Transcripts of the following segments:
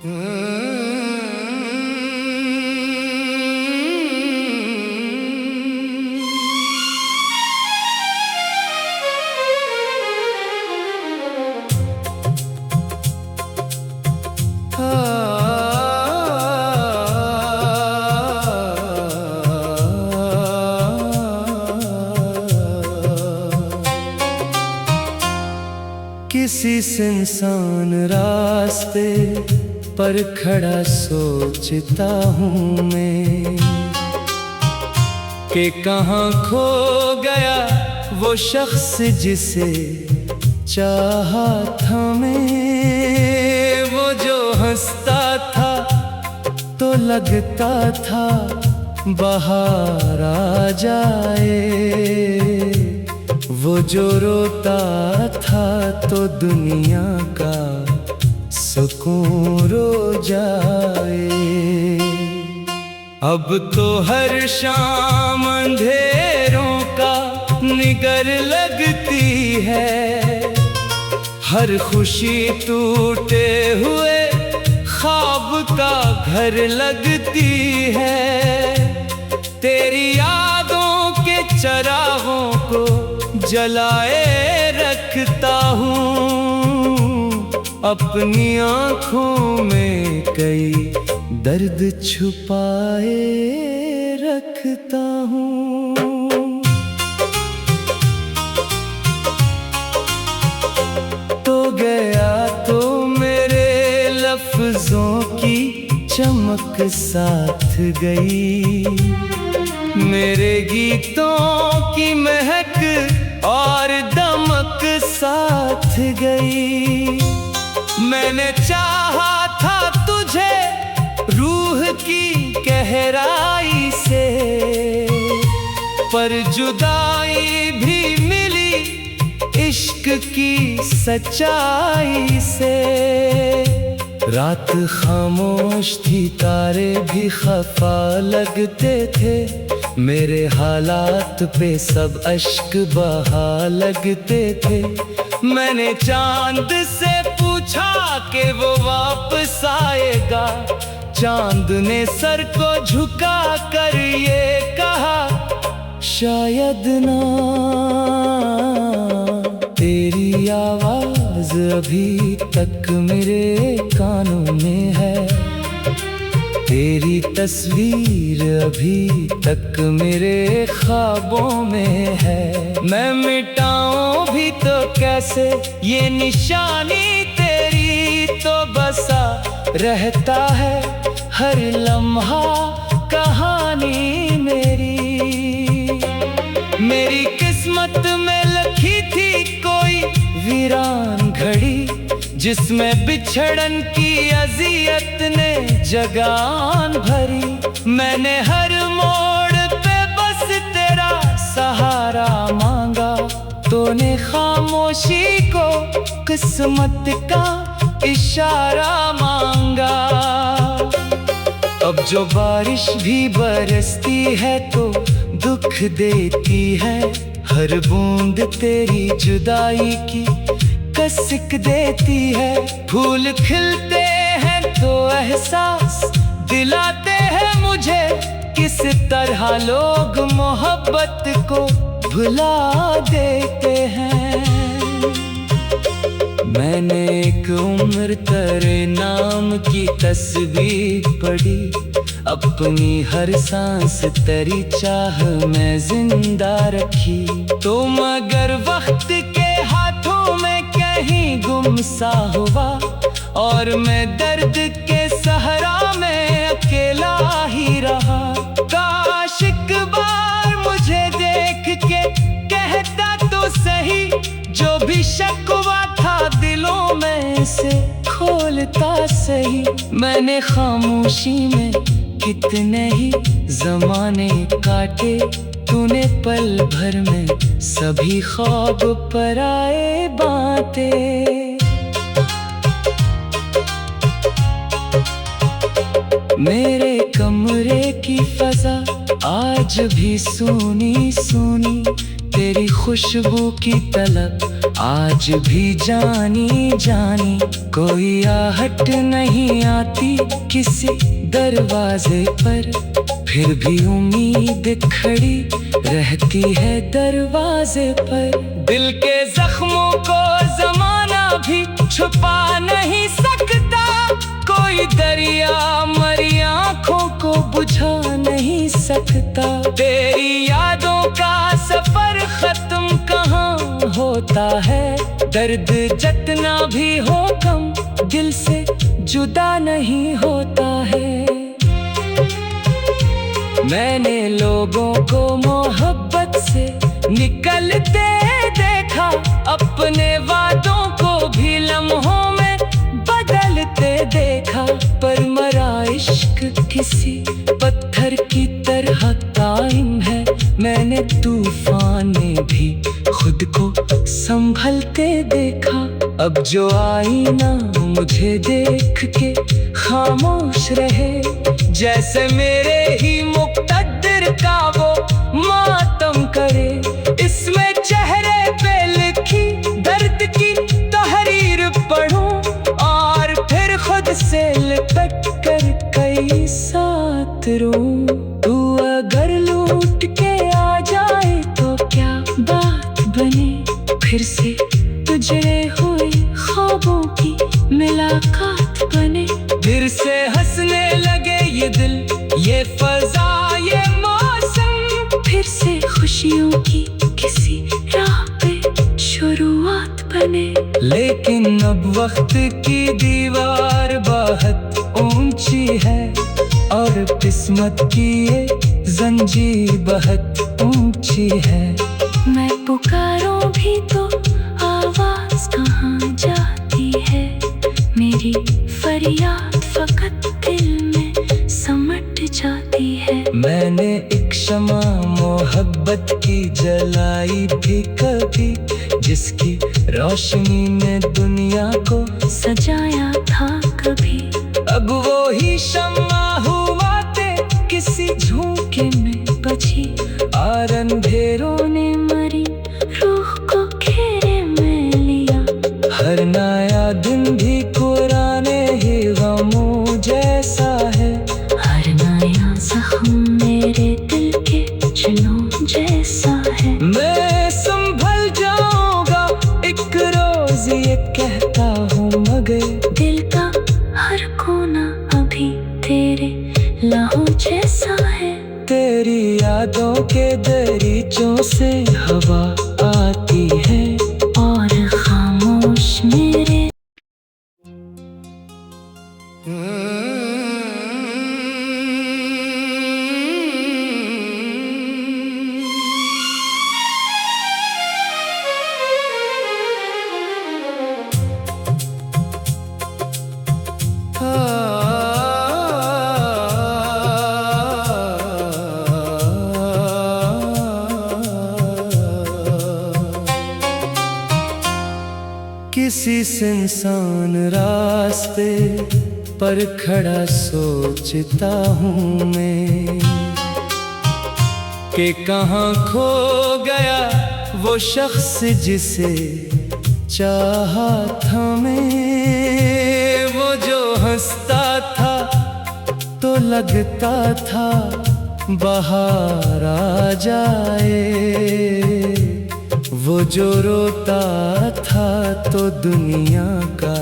किसी सुनसान रास्ते पर खड़ा सोचता हूँ मैं कि कहाँ खो गया वो शख्स जिसे चाहा था मैं। वो जो हंसता था तो लगता था बाहर आ जाए, वो जो रोता था तो दुनिया का सुकून रो जाए। अब तो हर शाम अंधेरों का निगर लगती है, हर खुशी टूटे हुए ख्वाब का घर लगती है। तेरी यादों के चरागों को जलाए रखता हूँ, अपनी आँखों में कई दर्द छुपाए रखता हूँ। तो गया तो मेरे लफ्जों की चमक साथ गई, मेरे गीतों की महक और दमक साथ गई। मैंने चाहा था तुझे रूह की गहराई से, पर जुदाई भी मिली इश्क की सच्चाई से। रात खामोश थी, तारे भी खफा लगते थे, मेरे हालात पे सब अश्क बहा लगते थे। मैंने चांद से पूछा कि वो वापस आएगा, चांद ने सर को झुका कर ये कहा शायद ना। तेरी आवाज अभी तक मेरे कानों में है, तेरी तस्वीर अभी तक मेरे ख्वाबों में है। मैं मिटाऊं भी तो कैसे ये निशानी तेरी, तो बसा रहता है हर लम्हा कहानी मेरी। मेरी किस्मत में लिखी थी कोई वीरान घड़ी, जिसमें बिछड़न की अज़ियत ने जगान भरी। मैंने हर मोड़ पे बस तेरा सहारा मांगा, तूने खामोशी को किस्मत का इशारा मांगा। अब जो बारिश भी बरसती है तो दुख देती है, हर बूंद तेरी जुदाई की कसक देती है। फूल खिलते हैं तो एहसास दिलाते हैं मुझे, किस तरह लोग मोहब्बत को भुला देते हैं। मैंने एक उम्र तेरे नाम की तस्वीर पढ़ी, अपनी हर सांस तेरी चाह में जिंदा रखी। तो मगर वक्त के हाथों में कहीं गुमसा हुआ, और मैं दर्द के सहरा में अकेला ही रहा। काश एक बार मुझे देख के कहता तो सही, जो भी शकवा था दिलों में से खोलता सही। मैंने खामोशी में कितने ही ज़माने काटे, तूने पल भर में सभी ख्वाब पराए बांटे। मेरे कमरे की फजा आज भी सूनी सूनी, तेरी खुशबू की तलब आज भी जानी जानी कोई आहट नहीं आती किसी दरवाजे पर, फिर भी उम्मीद खड़ी रहती है दरवाजे पर। दिल के जख्मों को जमाना भी छुपा नहीं सकता, कोई दरिया मरी आँखों को बुझा नहीं सकता। तेरी यादों का सफर खत्म कहाँ होता है, दर्द जितना भी हो कम दिल से जुदा नहीं होता है। मैंने लोगों को मोहब्बत से निकलते देखा, अपने वादों को भी लम्हों में बदलते देखा। पर मरा इश्क किसी पत्थर की तरह कायम है, मैंने तूफान में भी खुद को संभलते देखा। अब जो आईना मुझे देख के खामोश रहे, जैसे मेरे ही मुक़द्दर का वो मातम करे। इसमें चेहरे पे लिखी दर्द की तहरीर पढ़ूं और फिर खुद से लिपट कर कई साथ रोऊं। तू अगर लौट के आ जाए तो क्या बात बने, फिर से तुझे हुई ख्वाबों की मुलाकात बने। फिर से हंसने लगे ये दिल, ये फजा, ये मौसम, फिर से खुशियों की किसी राह पे शुरुआत बने। लेकिन अब वक्त की दीवार बहुत ऊंची है और किस्मत की ये जंजीर बहुत ऊंची है। मैं पुकारूं भी तो आवाज कहाँ जाती है, मेरी फरियाद फकत दिल में समट जाती है। मैंने एक शमा मोहब्बत की जलाई भी कभी, जिसकी रोशनी ने दुनिया को सजाया था कभी। अब वो ही शमा हुआ थे किसी झोंके में बची, और अंधेरों ने मरी रूह को घेरे में लिया। हर नया दिन भी पुराने ही गमों जैसा है, हर नया जख्म मेरे दिल के चिन्हों जैसा है। मैं संभल जाऊंगा एक रोज ये कहता हूँ, मगर दिल का हर कोना अभी तेरे लहू जैसा है। तेरी यादों के दरीचों से हवा आती है और खामोश मेरे किसी सुनसान रास्ते पर खड़ा सोचता हूँ मैं कि कहाँ खो गया वो शख्स जिसे चाहा था मैं। वो जो हंसता था तो लगता था बाहर आ जाए, वो जो रोता था तो दुनिया का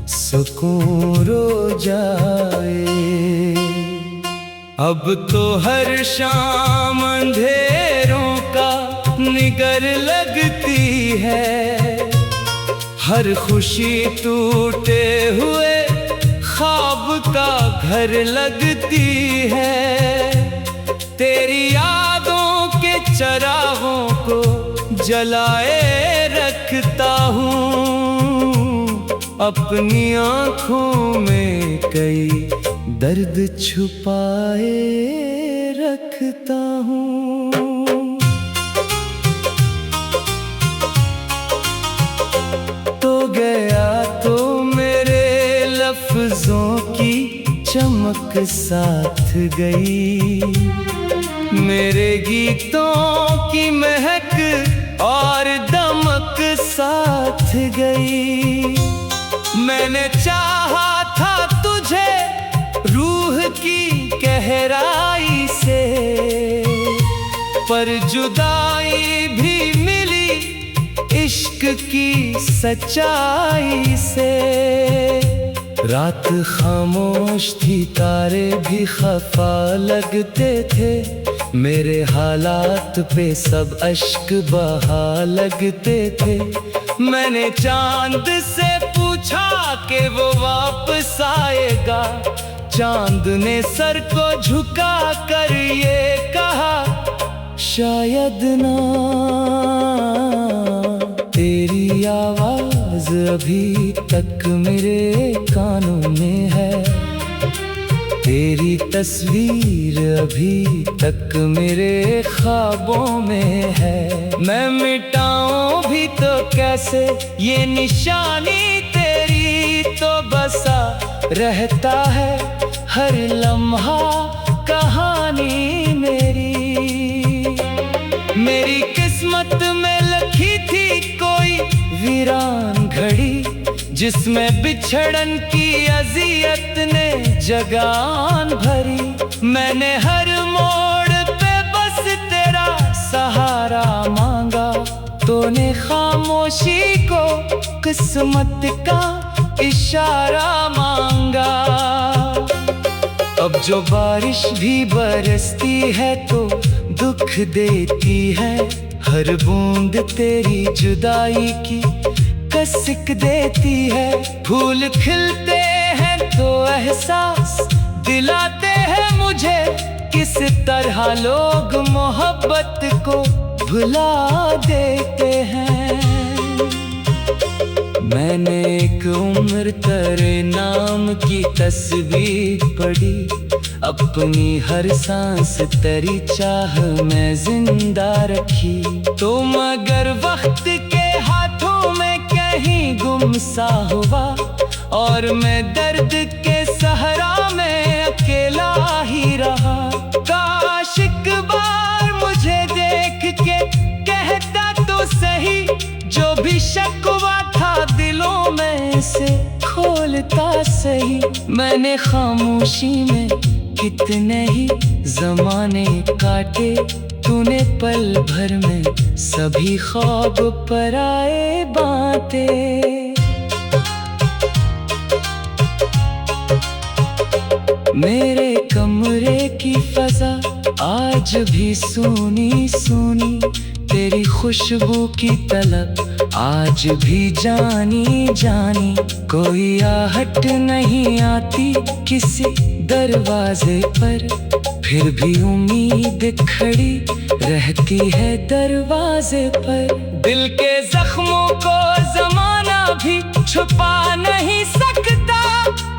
सुकून रो जाए। अब तो हर शाम अंधेरों का निगर लगती है, हर खुशी टूटे हुए ख्वाब का घर लगती है। तेरी यादों के चरागों को जलाए रखता हूँ, अपनी आँखों में कई दर्द छुपाए रखता हूँ। तो गया तो मेरे लफ्जों की चमक साथ गई, मेरे गीतों की महक और दमक साथ गई। मैंने चाहा था तुझे रूह की गहराई से, पर जुदाई भी मिली इश्क की सच्चाई से। रात खामोश थी, तारे भी खफा लगते थे, मेरे हालात पे सब अश्क बहा लगते थे। मैंने चांद से पूछा कि वो वापस आएगा, चांद ने सर को झुका कर ये कहा, शायद ना। तेरी आवाज अभी तक मेरे कानों में है, तेरी तस्वीर अभी तक मेरे ख्वाबों में है। मैं मिटाऊं भी तो कैसे ये निशानी तेरी, तो बसा रहता है हर लम्हा कहानी मेरी। मेरी किस्मत में लिखी थी कोई वीरान घड़ी, जिसमें बिछड़न की अजियत ने जगान भरी। मैंने हर मोड़ पे बस तेरा सहारा मांगा, तूने खामोशी को किस्मत का इशारा मांगा। अब जो बारिश भी बरसती है तो दुख देती है, हर बूंद तेरी जुदाई की कसक देती है। फूल खिलते हैं तो एहसास दिलाते हैं मुझे, किस तरह लोग मोहब्बत को भुला देते हैं। मैंने एक उम्र तेरे नाम की तस्वीर पढ़ी, अपनी हर सांस तेरी चाह में जिंदा रखी। तुम अगर वक्त के हाथों में कहीं गुमसा हुआ, और मैं दर्द के सहरा में अकेला ही रहा। काश एक बार मुझे देख के कहता तो सही, जो भी शकवा था दिलों में से खोलता सही। मैंने खामोशी में कितने ही ज़माने काटे, तूने पल भर में सभी ख्वाब पराए बांटे। मेरे कमरे की फजा आज भी सूनी सूनी, तेरी खुशबू की तलब आज भी जानी जानी। कोई आहट नहीं आती किसी दरवाजे पर, फिर भी उम्मीद खड़ी रहती है दरवाजे पर। दिल के जख्मों को जमाना भी छुपा नहीं सकता,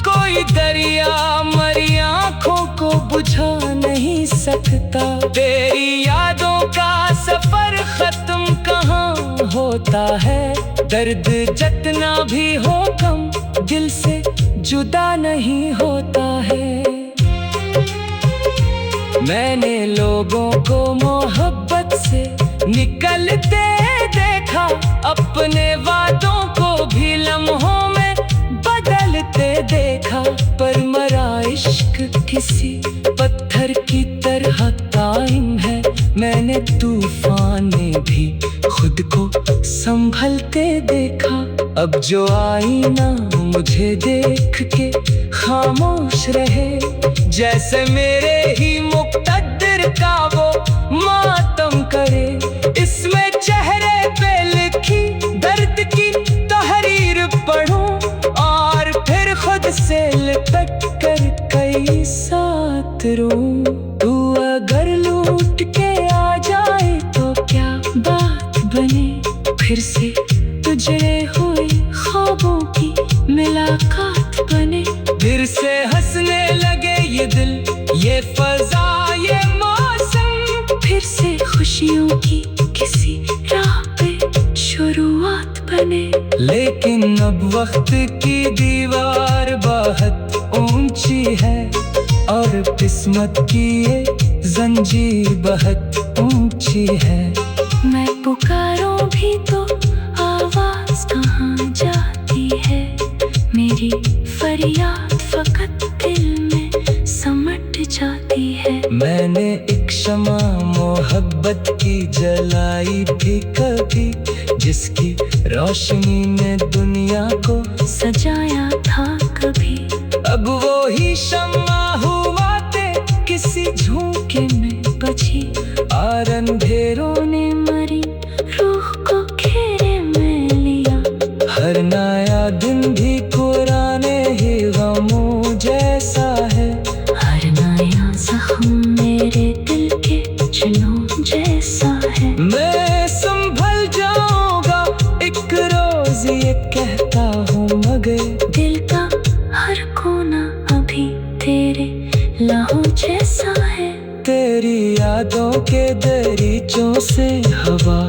कोई दरिया मरी आँखों को बुझा नहीं सकता। तेरी यादों का सफर खत्म कहाँ होता है, दर्द जितना भी हो कम दिल से जुदा नहीं होता है। मैंने लोगों को मोहब्बत से निकलते देखा, अपने वादों को भी लम्हों में बदलते देखा। पर मरा इश्क किसी पत्थर की तरह कायम है, मैंने तूफान में भी खुद को संभलते देखा। अब जो आईना मुझे देख के खामोश रहे, जैसे मेरे ही मुक़द्दर का वो मातम करे। इसमें चेहरे पे लिखी दर्द की तहरीर पढ़ूं, और फिर खुद से लिपट कर कई साथ रोऊं। तू अगर लौट के आ जाए तो क्या बात बने, फिर से तुझे हुई ख्वाबों की मुलाकात बने। फिर से हंसने लगे ये दिल, ये फजा, ये मौसम, फिर से खुशियों की किसी राह पे शुरुआत बने। लेकिन अब वक्त की दीवार बहुत ऊंची है, और किस्मत की ये जंजीर बहुत ऊंची है। मैं पुकारूं भी तो आवाज तेरी फरियाद फकत दिल में समट जाती है। मैंने एक शमा मोहब्बत की जलाई भी कभी, जिसकी रोशनी ने दुनिया को सजाया था कभी। अब वो ही शमा हुआ ते किसी झोंके में बची और अंधेरों ने मरी रूह को घेरे में लिया। हर नया दिन भी पुराने ही गमों जैसा है। हर नया जख्म मेरे दिल के चिन्हों जैसा है। मैं संभल जाऊंगा एक रोज ये कहता हूँ, मगर दिल का हर कोना अभी तेरे लहू जैसा है। तेरी यादों के दरीचों से हवा